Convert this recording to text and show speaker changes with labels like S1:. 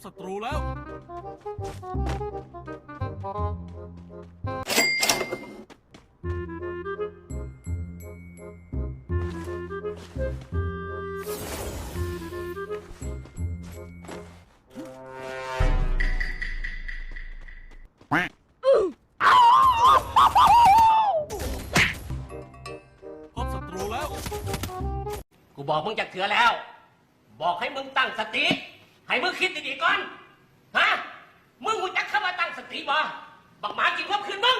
S1: ศัตรูแล้วพบศัตรูแล้ว
S2: กูบอกมึงจากเถื่อแล้วบอกให้มึงตั้งสติให้มึงคิดดีๆก่อนฮะมึงรู้จักคำว่าตั้งสติบ่บักหมากินความคืนมึง